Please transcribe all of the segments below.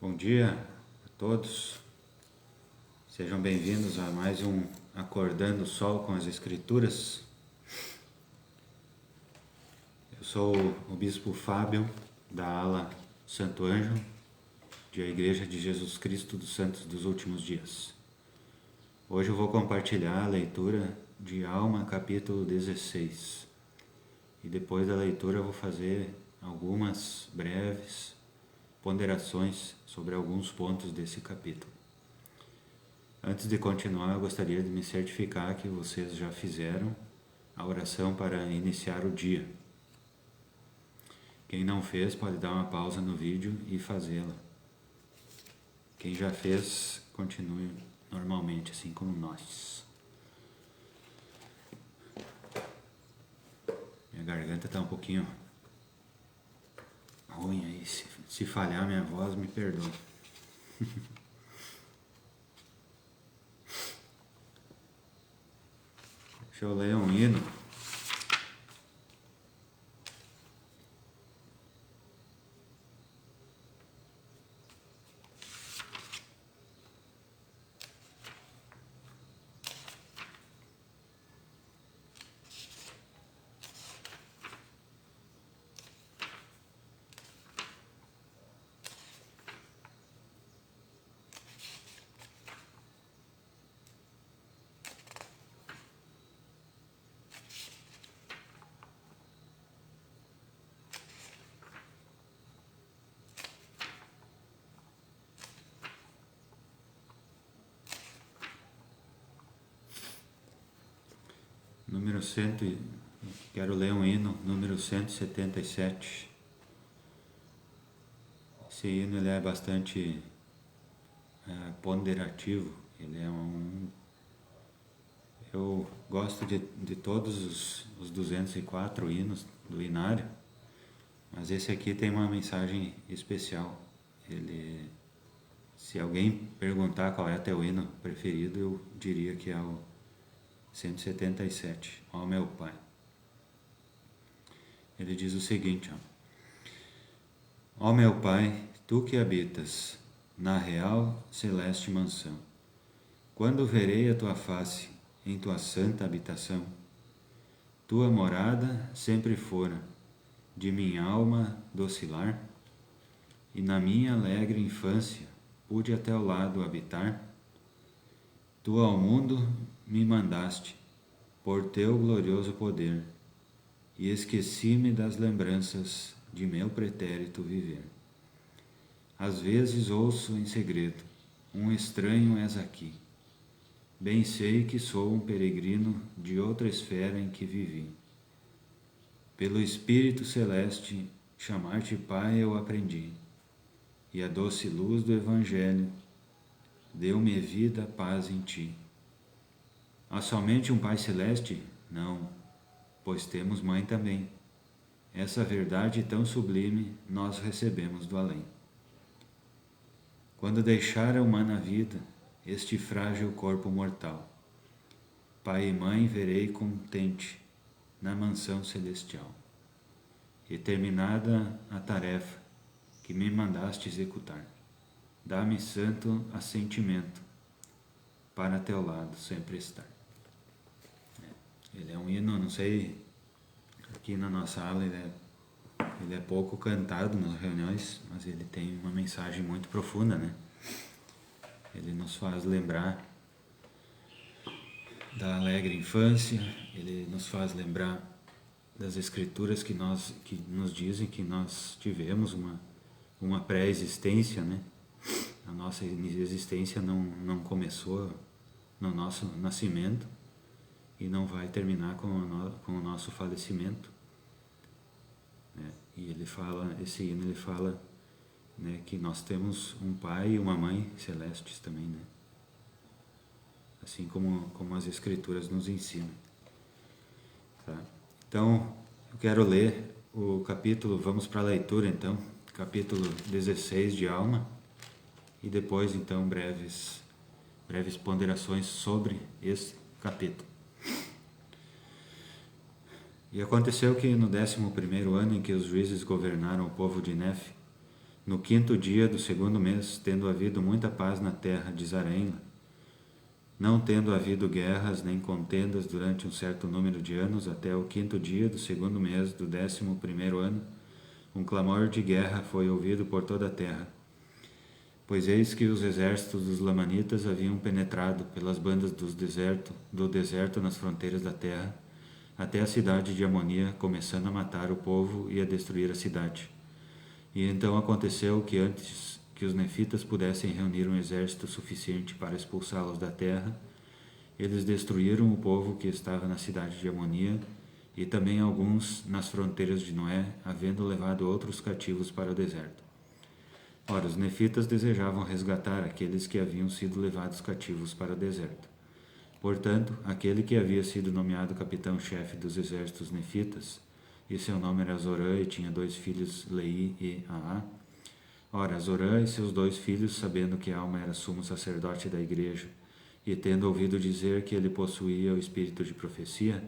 Bom dia a todos, sejam bem-vindos a mais um Acordando o Sol com as Escrituras. Eu sou o Bispo Fábio, da ala Santo Ângelo, da Igreja de Jesus Cristo dos Santos dos Últimos Dias. Hoje eu vou compartilhar a leitura de Alma, capítulo 16. E depois da leitura eu vou fazer algumas breves ponderações sobre alguns pontos desse capítulo. Antes de continuar, eu gostaria de me certificar que vocês já fizeram a oração para iniciar o dia. Quem não fez pode dar uma pausa no vídeo e fazê-la. Quem já fez, continue normalmente, assim como nós. Minha garganta está um pouquinho ruim aí, se falhar minha voz, me perdoe. Deixa eu ler um hino. Quero ler um hino, número 177. Esse hino ele é bastante ponderativo. Eu gosto de todos os 204 hinos do hinário, mas esse aqui tem uma mensagem especial. Se alguém perguntar qual é teu hino preferido, eu diria que é o 177, ó meu Pai. Ele diz o seguinte, ó meu Pai, tu que habitas na real celeste mansão, quando verei a tua face em tua santa habitação, tua morada sempre fora de minha alma docilar, e na minha alegre infância pude a teu lado habitar. Tu ao mundo me mandaste por teu glorioso poder, e esqueci-me das lembranças de meu pretérito viver. Às vezes ouço em segredo, um estranho és aqui. Bem sei que sou um peregrino de outra esfera em que vivi. Pelo Espírito Celeste, chamar-te Pai eu aprendi, e a doce luz do Evangelho deu-me vida, paz em ti. Há somente um Pai Celeste? Não, pois temos Mãe também. Essa verdade tão sublime nós recebemos do além. Quando deixar a humana vida, este frágil corpo mortal, Pai e Mãe verei contente na mansão celestial. E terminada a tarefa que me mandaste executar, dá-me santo assentimento para teu lado sempre estar. Ele é um hino, não sei, aqui na nossa aula ele é pouco cantado nas reuniões, mas ele tem uma mensagem muito profunda, né? Ele nos faz lembrar da alegre infância, ele nos faz lembrar das escrituras que nos dizem que nós tivemos uma pré-existência, né? A nossa existência não começou no nosso nascimento e não vai terminar com o nosso falecimento, né? E esse hino ele fala, né, que nós temos um pai e uma mãe celestes também, né? Assim como as escrituras nos ensinam, tá? Então eu quero ler o capítulo, vamos para a leitura então, capítulo 16 de Alma, e depois então breves ponderações sobre esse capítulo. E aconteceu que no 11º ano em que os juízes governaram o povo de Nefe, No 5º dia do 2º mês, tendo havido muita paz na terra de Zarém, não tendo havido guerras nem contendas durante um certo número de anos, até o 5º dia do 2º mês do 11º ano, um clamor de guerra foi ouvido por toda a terra. Pois eis que os exércitos dos lamanitas haviam penetrado pelas bandas do deserto nas fronteiras da terra, até a cidade de Amonia, começando a matar o povo e a destruir a cidade. E então aconteceu que antes que os nefitas pudessem reunir um exército suficiente para expulsá-los da terra, eles destruíram o povo que estava na cidade de Amonia e também alguns nas fronteiras de Noé, havendo levado outros cativos para o deserto. Ora, os nefitas desejavam resgatar aqueles que haviam sido levados cativos para o deserto. Portanto, aquele que havia sido nomeado capitão-chefe dos exércitos nefitas, e seu nome era Zorã, e tinha 2 filhos, Lei e Aá. Ora, Zorã e seus 2 filhos, sabendo que Alma era sumo sacerdote da igreja, e tendo ouvido dizer que ele possuía o espírito de profecia,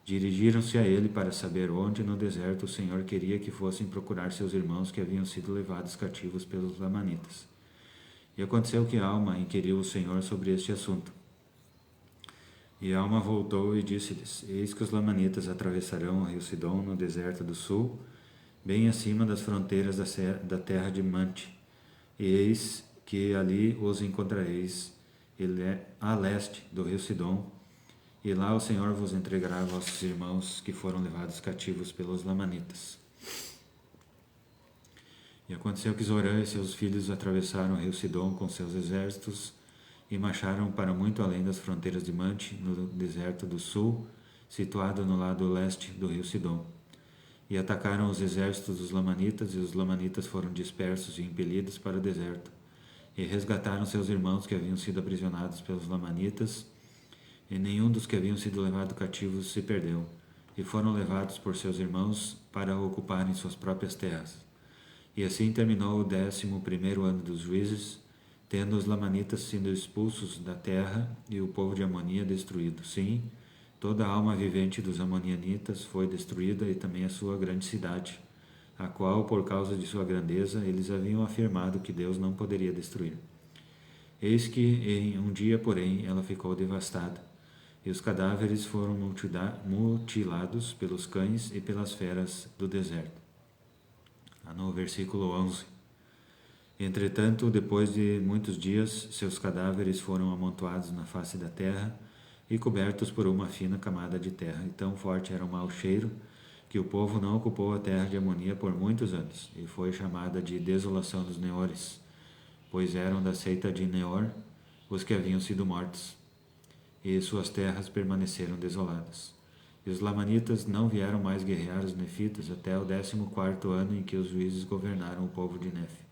dirigiram-se a ele para saber onde no deserto o Senhor queria que fossem procurar seus irmãos que haviam sido levados cativos pelos lamanitas. E aconteceu que Alma inquiriu o Senhor sobre este assunto. E Alma voltou e disse-lhes: Eis que os lamanitas atravessarão o rio Sidom no deserto do sul, bem acima das fronteiras da terra de Mante. E eis que ali os encontrareis a leste do rio Sidom, e lá o Senhor vos entregará a vossos irmãos que foram levados cativos pelos lamanitas. E aconteceu que Zorã e seus filhos atravessaram o rio Sidom com seus exércitos e marcharam para muito além das fronteiras de Mante, no deserto do sul, situado no lado leste do rio Sidom. E atacaram os exércitos dos lamanitas, e os lamanitas foram dispersos e impelidos para o deserto. E resgataram seus irmãos que haviam sido aprisionados pelos lamanitas, e nenhum dos que haviam sido levados cativos se perdeu, e foram levados por seus irmãos para ocuparem suas próprias terras. E assim terminou o 11º ano dos juízes, tendo os lamanitas sido expulsos da terra e o povo de Amonia destruído. Sim, toda a alma vivente dos amonianitas foi destruída, e também a sua grande cidade, a qual, por causa de sua grandeza, eles haviam afirmado que Deus não poderia destruir. Eis que em um dia, porém, ela ficou devastada, e os cadáveres foram mutilados pelos cães e pelas feras do deserto. No versículo 11. Entretanto, depois de muitos dias, seus cadáveres foram amontoados na face da terra e cobertos por uma fina camada de terra, e tão forte era o mau cheiro que o povo não ocupou a terra de Amonia por muitos anos, e foi chamada de Desolação dos Neores, pois eram da seita de Neor os que haviam sido mortos, e suas terras permaneceram desoladas. E os lamanitas não vieram mais guerrear os nefitas até o 14º ano em que os juízes governaram o povo de Nefe.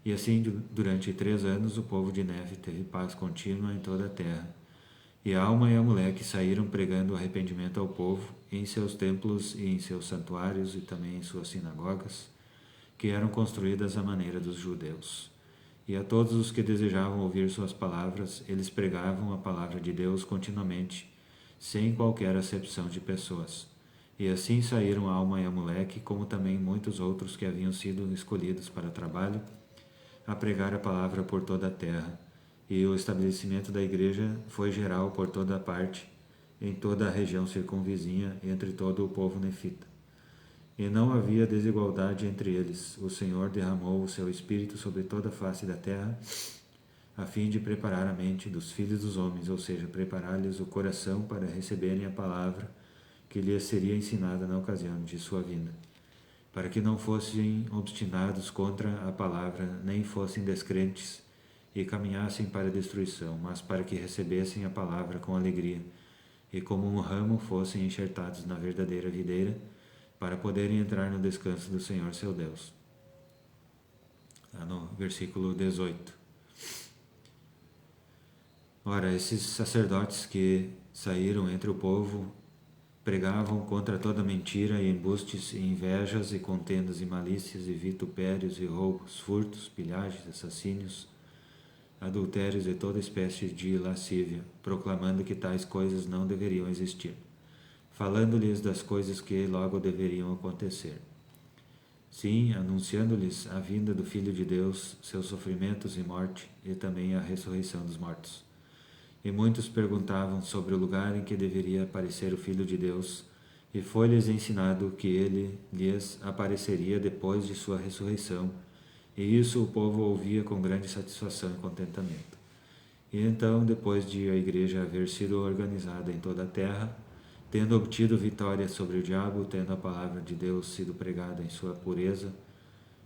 E assim, durante 3 anos, o povo de Nefe teve paz contínua em toda a terra. E Alma e Amuleque saíram pregando arrependimento ao povo em seus templos e em seus santuários e também em suas sinagogas, que eram construídas à maneira dos judeus. E a todos os que desejavam ouvir suas palavras, eles pregavam a palavra de Deus continuamente, sem qualquer acepção de pessoas. E assim saíram Alma e Amuleque, como também muitos outros que haviam sido escolhidos para o trabalho, a pregar a palavra por toda a terra. E o estabelecimento da igreja foi geral por toda a parte, em toda a região circunvizinha, entre todo o povo nefita. E não havia desigualdade entre eles. O Senhor derramou o seu Espírito sobre toda a face da terra, a fim de preparar a mente dos filhos dos homens, ou seja, preparar-lhes o coração para receberem a palavra que lhes seria ensinada na ocasião de sua vinda, para que não fossem obstinados contra a palavra, nem fossem descrentes e caminhassem para a destruição, mas para que recebessem a palavra com alegria, e como um ramo fossem enxertados na verdadeira videira, para poderem entrar no descanso do Senhor seu Deus. No versículo 18. Ora, esses sacerdotes que saíram entre o povo pregavam contra toda mentira e embustes e invejas e contendas e malícias e vitupérios e roubos, furtos, pilhagens, assassínios, adultérios e toda espécie de lascívia, proclamando que tais coisas não deveriam existir, falando-lhes das coisas que logo deveriam acontecer. sim, anunciando-lhes a vinda do Filho de Deus, seus sofrimentos e morte, e também a ressurreição dos mortos. E muitos perguntavam sobre o lugar em que deveria aparecer o Filho de Deus, e foi-lhes ensinado que ele lhes apareceria depois de sua ressurreição, e isso o povo ouvia com grande satisfação e contentamento. E então, depois de a igreja haver sido organizada em toda a terra, tendo obtido vitória sobre o diabo, tendo a palavra de Deus sido pregada em sua pureza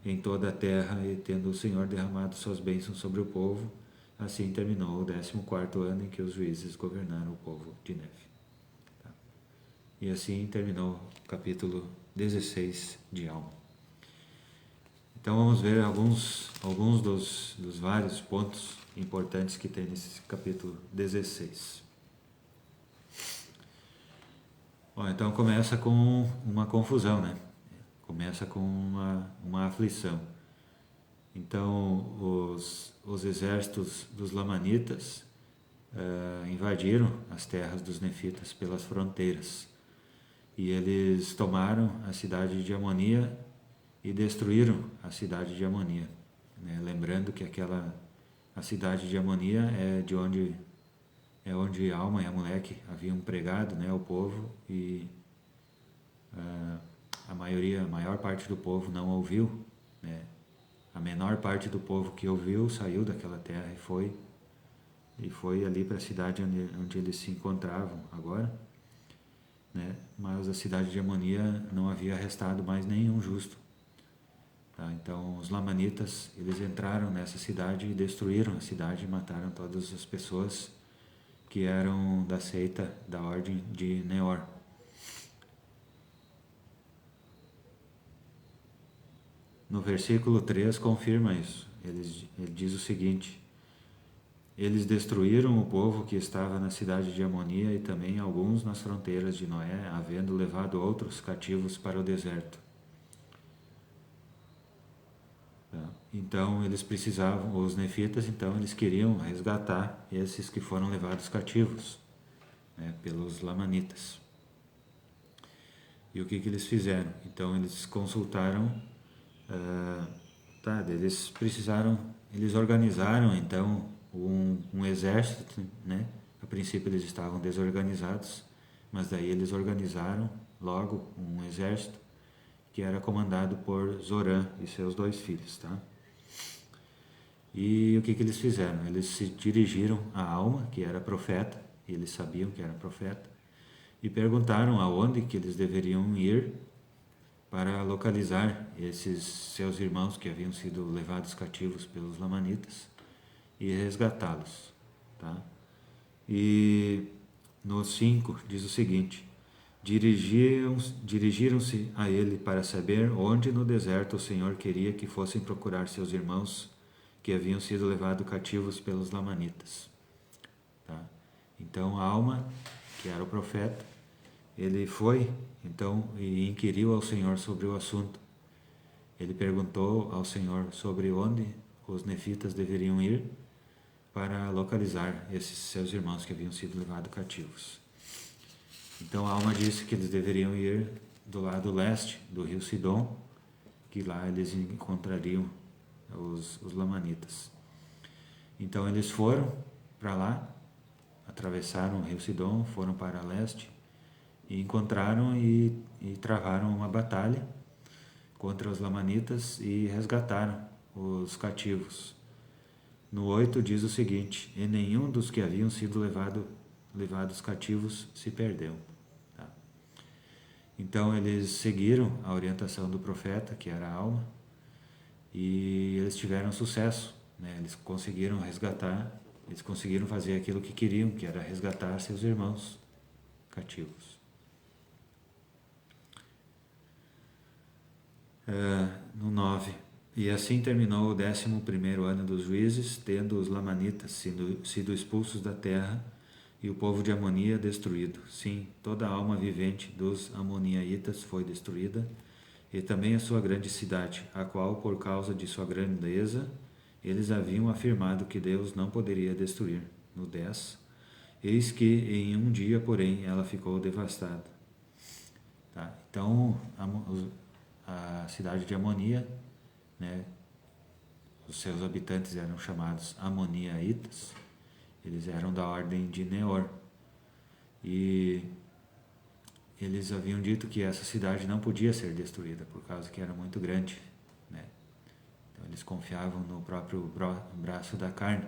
em toda a terra, e tendo o Senhor derramado suas bênçãos sobre o povo, assim terminou o 14º ano em que os juízes governaram o povo de Neve. Tá? E assim terminou o capítulo 16 de Alma. Então vamos ver alguns dos vários pontos importantes que tem nesse capítulo 16. Bom, então começa com uma confusão, né? Começa com uma aflição. Então os exércitos dos Lamanitas invadiram as terras dos Nefitas pelas fronteiras. E eles tomaram a cidade de Amonia e destruíram a cidade de Amonia. Né? Lembrando que a cidade de Amonia é onde Alma e Amaleque haviam pregado, né, ao povo, e a maior parte do povo não ouviu, né? A menor parte do povo que ouviu saiu daquela terra e foi ali para a cidade onde eles se encontravam agora, né? Mas a cidade de Amonia não havia restado mais nenhum justo. Tá? Então os Lamanitas, eles entraram nessa cidade e destruíram a cidade e mataram todas as pessoas que eram da seita da ordem de Neor. No versículo 3 confirma isso. Ele diz o seguinte: eles destruíram o povo que estava na cidade de Amonia e também alguns nas fronteiras de Noé, havendo levado outros cativos para o deserto. Então eles precisavam, os nefitas, então eles queriam resgatar esses que foram levados cativos, né, pelos lamanitas. E o que eles fizeram? Então eles consultaram, eles organizaram então um exército, né? A princípio eles estavam desorganizados, mas daí eles organizaram logo um exército que era comandado por Zorã e seus 2 filhos, tá? E o que eles fizeram? Eles se dirigiram a Alma, que era profeta, e eles sabiam que era profeta, e perguntaram aonde que eles deveriam ir para localizar esses seus irmãos que haviam sido levados cativos pelos lamanitas e resgatá-los, tá? E no 5 diz o seguinte: dirigiram-se a ele para saber onde no deserto o Senhor queria que fossem procurar seus irmãos que haviam sido levados cativos pelos lamanitas. Tá? Então Alma, que era o profeta, ele foi então e inquiriu ao Senhor sobre o assunto. Ele perguntou ao Senhor sobre onde os nefitas deveriam ir para localizar esses seus irmãos que haviam sido levados cativos. Então Alma disse que eles deveriam ir do lado leste do rio Sidom, que lá eles encontrariam os lamanitas. Então eles foram para lá, atravessaram o rio Sidom, foram para leste e encontraram e travaram uma batalha contra os lamanitas e resgataram os cativos. No 8 diz o seguinte: e nenhum dos que haviam sido levados cativos se perdeu. Tá? Então eles seguiram a orientação do profeta, que era Alma, e eles tiveram sucesso, né? Eles conseguiram fazer aquilo que queriam, que era resgatar seus irmãos cativos. No 9: e assim terminou o 11º ano dos juízes, tendo os lamanitas sido expulsos da terra e o povo de Amonia destruído. Sim, toda a alma vivente dos amoniaitas foi destruída, e também a sua grande cidade, a qual, por causa de sua grandeza, eles haviam afirmado que Deus não poderia destruir. No 10: eis que em um dia, porém, ela ficou devastada. Tá? Então a cidade de Amonia, né? Os seus habitantes eram chamados amoniaitas, eles eram da ordem de Neor. E eles haviam dito que essa cidade não podia ser destruída, por causa que era muito grande, né? Então eles confiavam no próprio braço da carne,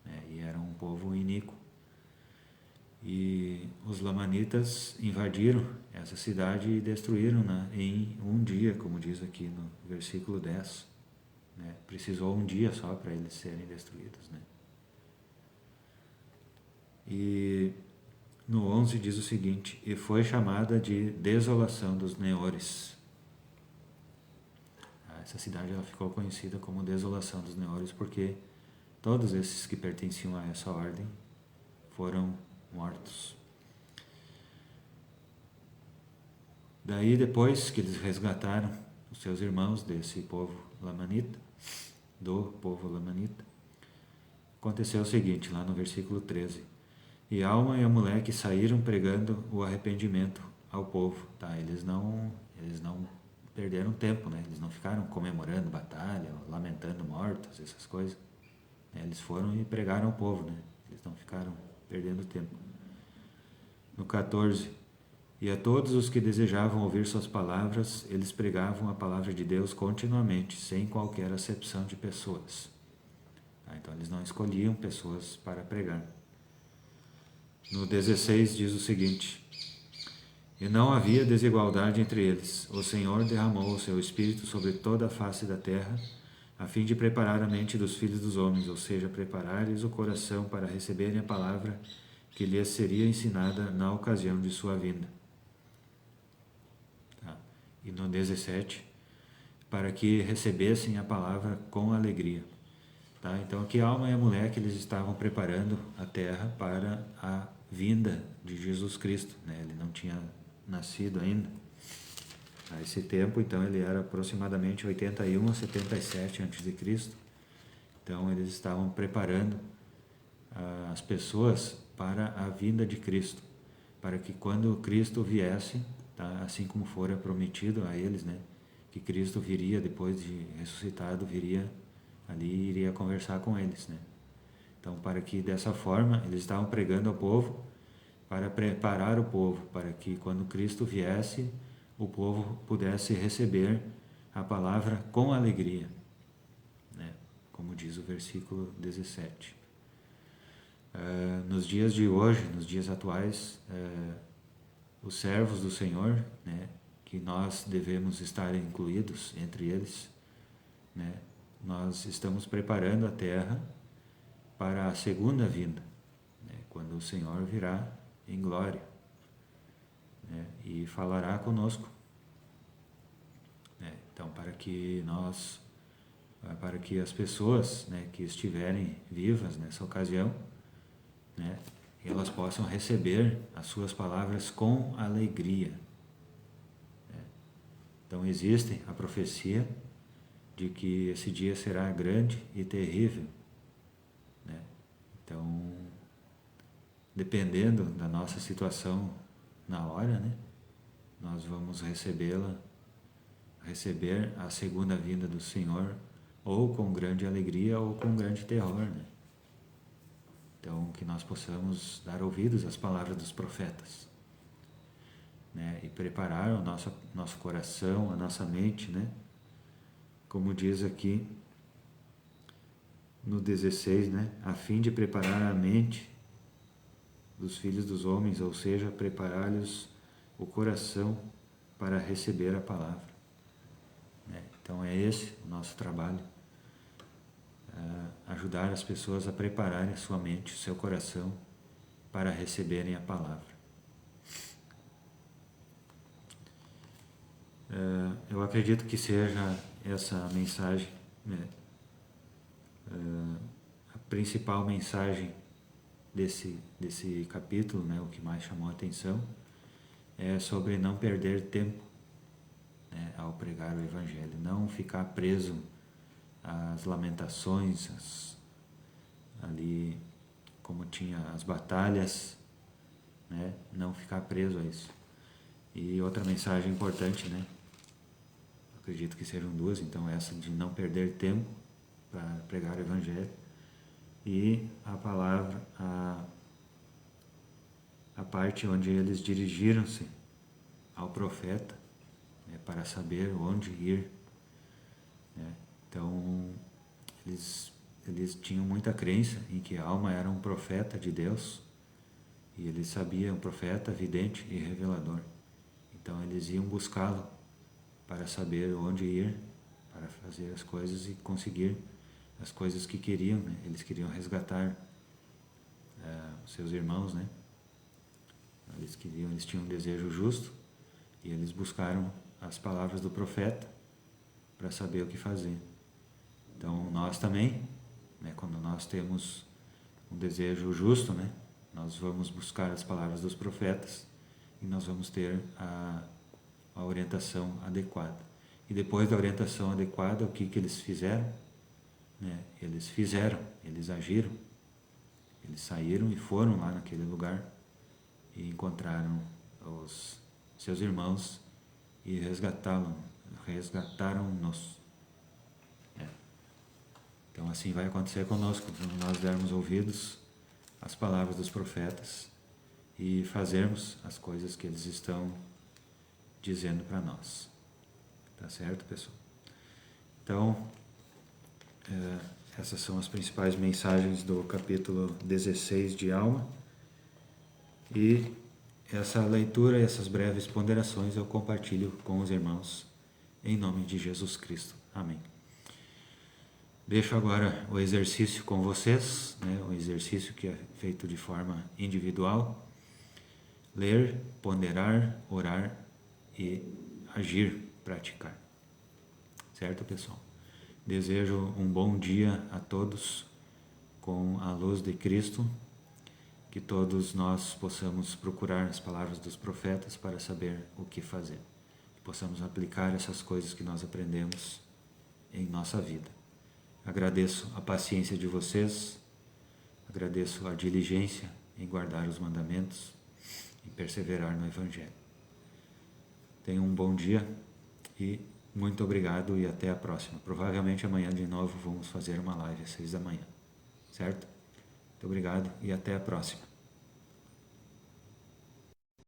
né? E era um povo iníquo. E os lamanitas invadiram essa cidade e destruíram, né, em um dia, como diz aqui no versículo 10. Né? Precisou um dia só para eles serem destruídos. Né? E no 11 diz o seguinte: e foi chamada de Desolação dos Neores. Essa cidade ela ficou conhecida como Desolação dos Neores porque todos esses que pertenciam a essa ordem foram mortos. Daí, depois que eles resgataram os seus irmãos desse povo lamanita, do povo lamanita, aconteceu o seguinte, lá no versículo 13: e Alma e a moleque saíram pregando o arrependimento ao povo. Tá? Eles não perderam tempo, né? Eles não ficaram comemorando batalha, lamentando mortos, essas coisas. Eles foram e pregaram ao povo, né? Eles não ficaram perdendo tempo. No 14: e a todos os que desejavam ouvir suas palavras, eles pregavam a palavra de Deus continuamente, sem qualquer acepção de pessoas. Então eles não escolhiam pessoas para pregar. No 16 diz o seguinte: e não havia desigualdade entre eles. O Senhor derramou o seu Espírito sobre toda a face da terra, a fim de preparar a mente dos filhos dos homens, ou seja, preparar-lhes o coração para receberem a palavra que lhes seria ensinada na ocasião de sua vinda. Tá? E no 17, para que recebessem a palavra com alegria. Tá? Então aqui Alma e a moleque eles estavam preparando a terra para a vinda de Jesus Cristo. Né? Ele não tinha nascido ainda. A esse tempo, então, ele era aproximadamente 81 a 77 a.C. Então, eles estavam preparando as pessoas para a vinda de Cristo, para que quando Cristo viesse, tá, assim como fora prometido a eles, né, que Cristo viria depois de ressuscitado, viria ali e iria conversar com eles, né? Então, para que dessa forma eles estavam pregando ao povo, para preparar o povo, para que quando Cristo viesse, o povo pudesse receber a palavra com alegria, né? Como diz o versículo 17. Nos dias de hoje, nos dias atuais, os servos do Senhor, né, que nós devemos estar incluídos entre eles, né, nós estamos preparando a terra para a segunda vinda, né, quando o Senhor virá em glória, né, e falará conosco, né. Então, para que as pessoas, né, que estiverem vivas nessa ocasião, né, elas possam receber as suas palavras com alegria, né. Então existe a profecia de que esse dia será grande e terrível, né. Então, dependendo da nossa situação na hora, né, nós vamos receber a segunda vinda do Senhor, ou com grande alegria ou com grande terror, né. Então, que nós possamos dar ouvidos às palavras dos profetas, né, e preparar o nosso coração, a nossa mente, né, como diz aqui no 16, né, a fim de preparar a mente dos filhos dos homens, ou seja, preparar-lhes o coração para receber a palavra, né. Então é esse o nosso trabalho, ajudar as pessoas a prepararem a sua mente, o seu coração para receberem a palavra. Eu acredito que seja essa mensagem, né, a principal mensagem desse capítulo, né, o que mais chamou a atenção é sobre não perder tempo, né, ao pregar o Evangelho, não ficar preso às lamentações, ali como tinha as batalhas, né, não ficar preso a isso. E outra mensagem importante, né, acredito que sejam duas, então essa de não perder tempo para pregar o Evangelho, e a palavra, a parte onde eles dirigiram-se ao profeta, né, para saber onde ir, né? Então eles tinham muita crença em que a alma era um profeta de Deus, e eles sabiam, um profeta, vidente e revelador. Então eles iam buscá-lo para saber onde ir, para fazer as coisas e conseguir as coisas que queriam, né? Eles queriam resgatar os seus irmãos, né? Eles tinham um desejo justo, e eles buscaram as palavras do profeta para saber o que fazer. Então nós também, né, quando nós temos um desejo justo, né, nós vamos buscar as palavras dos profetas e nós vamos ter a orientação adequada. E depois da orientação adequada, o que eles fizeram? Né? Eles agiram, eles saíram e foram lá naquele lugar e encontraram os seus irmãos e resgataram-nos. Então assim vai acontecer conosco, quando nós dermos ouvidos às palavras dos profetas e fazermos as coisas que eles estão dizendo para nós. Tá certo, pessoal? Então, essas são as principais mensagens do capítulo 16 de Alma. E essa leitura e essas breves ponderações eu compartilho com os irmãos em nome de Jesus Cristo. Amém. Deixo agora o exercício com vocês, né? Um exercício que é feito de forma individual. Ler, ponderar, orar e agir, praticar. Certo, pessoal? Desejo um bom dia a todos com a luz de Cristo, que todos nós possamos procurar as palavras dos profetas para saber o que fazer, que possamos aplicar essas coisas que nós aprendemos em nossa vida. Agradeço a paciência de vocês, agradeço a diligência em guardar os mandamentos e perseverar no Evangelho. Tenham um bom dia e muito obrigado e até a próxima. Provavelmente amanhã de novo vamos fazer uma live às 6 da manhã, certo? Muito obrigado e até a próxima.